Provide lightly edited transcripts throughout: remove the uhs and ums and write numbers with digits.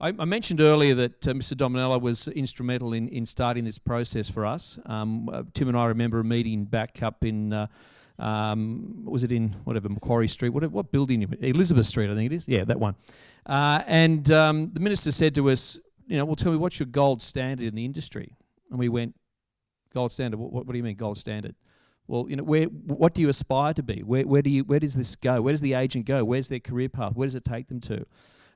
I mentioned earlier that Mr. Dominello was instrumental in starting this process for us. Tim and I remember a meeting back up in, was it in whatever, Macquarie Street? What building? Elizabeth Street, I think it is. Yeah, that one. And the minister said to us, well, tell me, what's your gold standard in the industry? And we went, gold standard? What do you mean gold standard? Well, what do you aspire to be? Where does this go? Where does the agent go? Where's their career path? Where does it take them to?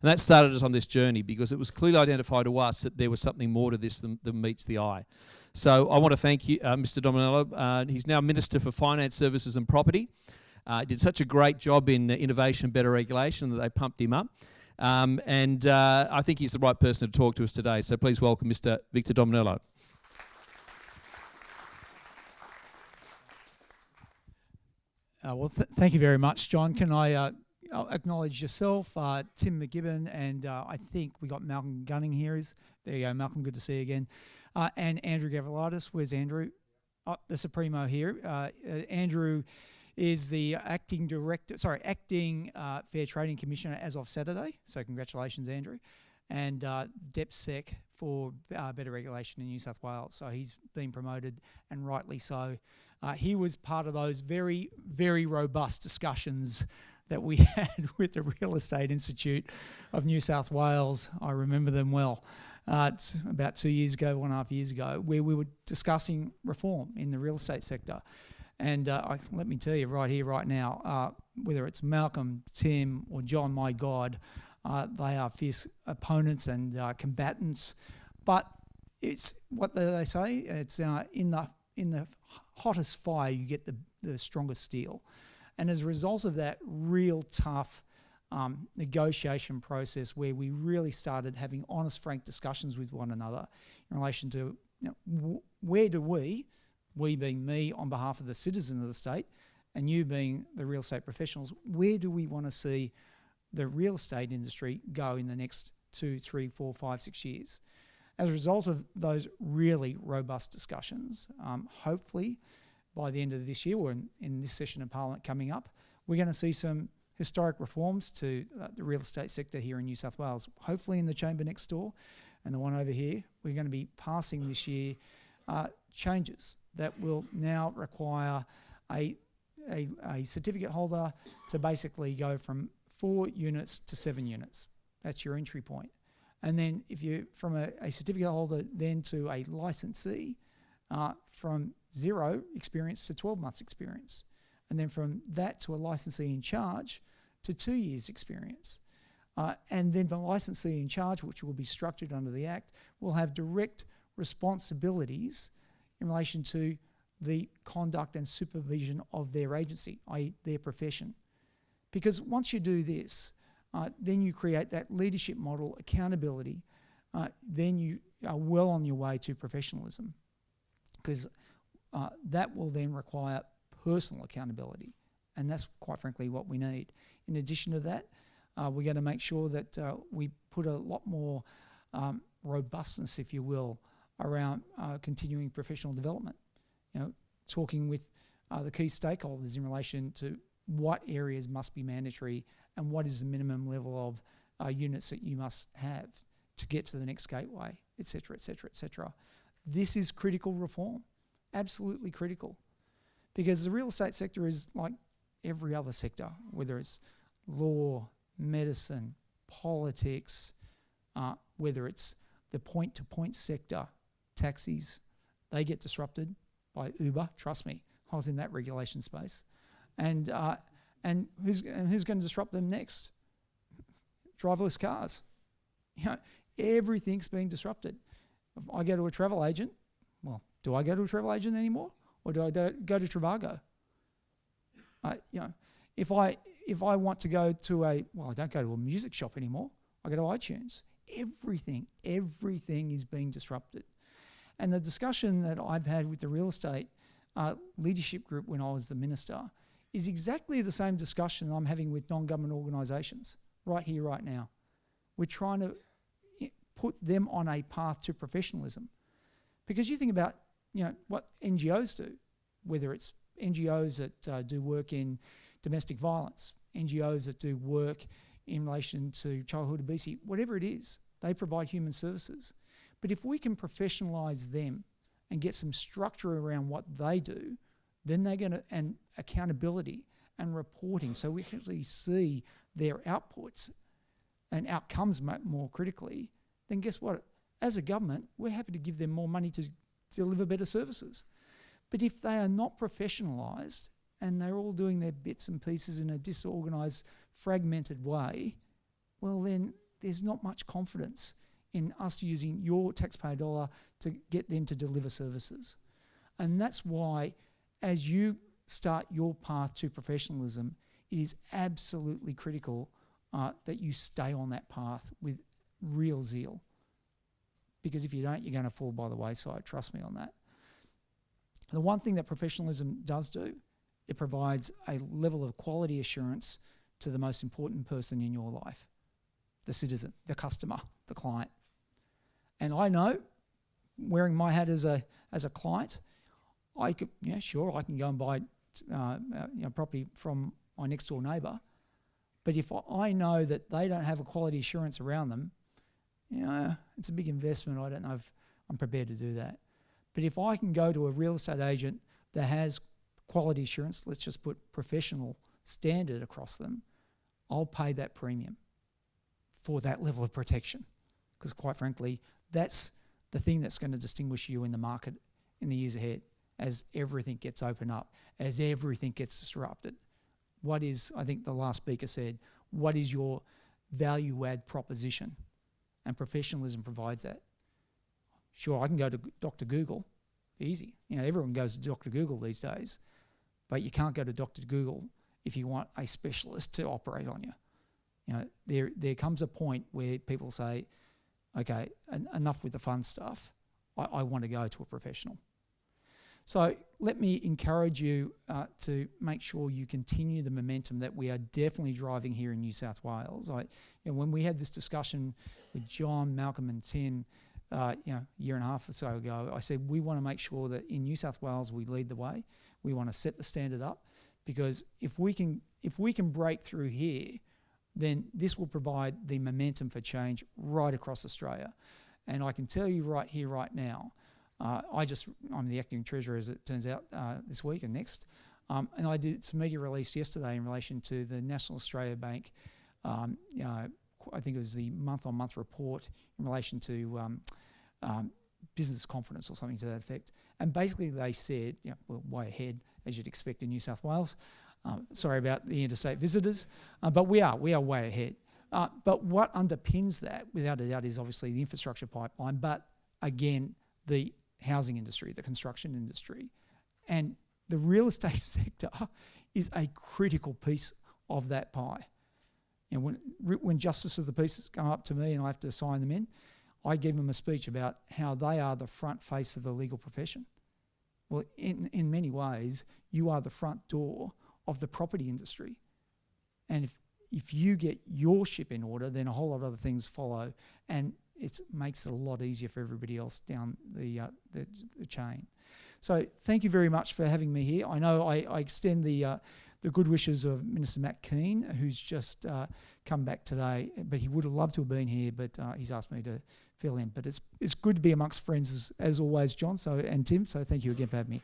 And that started us on this journey because it was clearly identified to us that there was something more to this than meets the eye. So I want to thank you, Mr. Dominello. He's now Minister for Finance Services and Property. He did such a great job in innovation and better regulation that they pumped him up. And I think he's the right person to talk to us today. So please welcome Mr. Victor Dominello. Thank you very much, John. Can I I'll acknowledge yourself, Tim McGibbon, and I think we got Malcolm Gunning here. There you go, Malcolm, good to see you again. And Andrew Gavrilidis. Where's Andrew? Oh, the Supremo here. Andrew is the acting Fair Trading Commissioner as of Saturday. So congratulations, Andrew. And DepSec for better regulation in New South Wales. So he's been promoted, and rightly so. He was part of those very, very robust discussions that we had with the Real Estate Institute of New South Wales. I remember them well. It's about 2 years ago, 1.5 years ago, where we were discussing reform in the real estate sector. And let me tell you right here, right now, whether it's Malcolm, Tim, or John, my God, they are fierce opponents and combatants. But it's what they say. It's in the hottest fire, you get the strongest steel. And as a result of that real tough negotiation process where we really started having honest, frank discussions with one another in relation to where do we being me on behalf of the citizen of the state and you being the real estate professionals, where do we want to see the real estate industry go in the next 2, 3, 4, 5, 6 years? As a result of those really robust discussions, hopefully by the end of this year or in this session of Parliament coming up, we're going to see some historic reforms to the real estate sector here in New South Wales, hopefully in the chamber next door and the one over here. We're going to be passing this year changes that will now require a certificate holder to basically go from 4 units to 7 units. That's your entry point. And then if you from a certificate holder then to a licensee, from 0 experience to 12 months experience. And then from that to a licensee in charge to 2 years experience. And then the licensee in charge, which will be structured under the Act, will have direct responsibilities in relation to the conduct and supervision of their agency, i.e. their profession. Because once you do this, then you create that leadership model, accountability, then you are well on your way to professionalism. Because that will then require personal accountability. And that's quite frankly what we need. In addition to that, we're going to make sure that we put a lot more robustness, if you will, around continuing professional development. Talking with the key stakeholders in relation to what areas must be mandatory and what is the minimum level of units that you must have to get to the next gateway, etc., etc., etc. This is critical reform, absolutely critical, because the real estate sector is like every other sector, whether it's law, medicine, politics, whether it's the point-to-point sector, taxis, they get disrupted by Uber. Trust me, I was in that regulation space. And who's going to disrupt them next? Driverless cars. Everything's being disrupted. If I go to a travel agent, well, do I go to a travel agent anymore, or do I go to Trivago? If I want to go to I don't go to a music shop anymore. I go to iTunes. Everything is being disrupted. And the discussion that I've had with the real estate leadership group when I was the minister is exactly the same discussion I'm having with non-government organisations right here, right now. We're trying to put them on a path to professionalism. Because you think about what NGOs do, whether it's NGOs that do work in domestic violence, NGOs that do work in relation to childhood obesity, whatever it is, They provide human services. But if we can professionalise them and get some structure around what they do, then they're going to, and accountability and reporting, so we actually see their outputs and outcomes more critically, then guess what? As a government, we're happy to give them more money to deliver better services. But if they are not professionalised and they're all doing their bits and pieces in a disorganised, fragmented way, well then there's not much confidence in us using your taxpayer dollar to get them to deliver services. And that's why, as you start your path to professionalism, it is absolutely critical that you stay on that path with real zeal. Because if you don't, you're going to fall by the wayside, trust me on that. The one thing that professionalism does do, it provides a level of quality assurance to the most important person in your life, the citizen, the customer, the client. And I know, wearing my hat as a client, I could, yeah, sure, I can go and buy property from my next door neighbour, but if I know that they don't have a quality assurance around them, it's a big investment. I don't know if I'm prepared to do that. But if I can go to a real estate agent that has quality assurance, let's just put professional standard across them, I'll pay that premium for that level of protection. Because quite frankly, that's the thing that's going to distinguish you in the market in the years ahead, as everything gets opened up, as everything gets disrupted. What is, I think the last speaker said, what is your value add proposition? And professionalism provides that. Sure, I can go to Dr. Google, easy. Everyone goes to Dr. Google these days, but you can't go to Dr. Google if you want a specialist to operate on you. There comes a point where people say, okay, enough with the fun stuff. I want to go to a professional. So let me encourage you to make sure you continue the momentum that we are definitely driving here in New South Wales. When we had this discussion with John, Malcolm and Tim a year and a half or so ago, I said we want to make sure that in New South Wales we lead the way. We want to set the standard up, because if we can break through here, then this will provide the momentum for change right across Australia. And I can tell you right here, right now, I'm the acting treasurer, as it turns out, this week and next. And I did some media release yesterday in relation to the National Australia Bank. I think it was the month-on-month report in relation to business confidence or something to that effect. And basically they said, we're way ahead, as you'd expect in New South Wales. Sorry about the interstate visitors, but we are way ahead. But what underpins that, without a doubt, is obviously the infrastructure pipeline, but again, the housing industry, the construction industry. And the real estate sector is a critical piece of that pie. And when Justice of the Peace come up to me and I have to sign them in, I give them a speech about how they are the front face of the legal profession. Well, in many ways, you are the front door of the property industry. And if you get your ship in order, then a whole lot of other things follow, and it makes it a lot easier for everybody else down the chain. So thank you very much for having me here. I know I extend the good wishes of Minister Matt Keane, who's just come back today, but he would have loved to have been here, but he's asked me to fill in. But it's good to be amongst friends as always, John, and Tim, so thank you again for having me.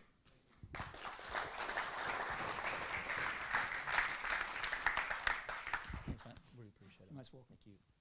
Thanks, mate. Really appreciate it. Most welcome. Thank you.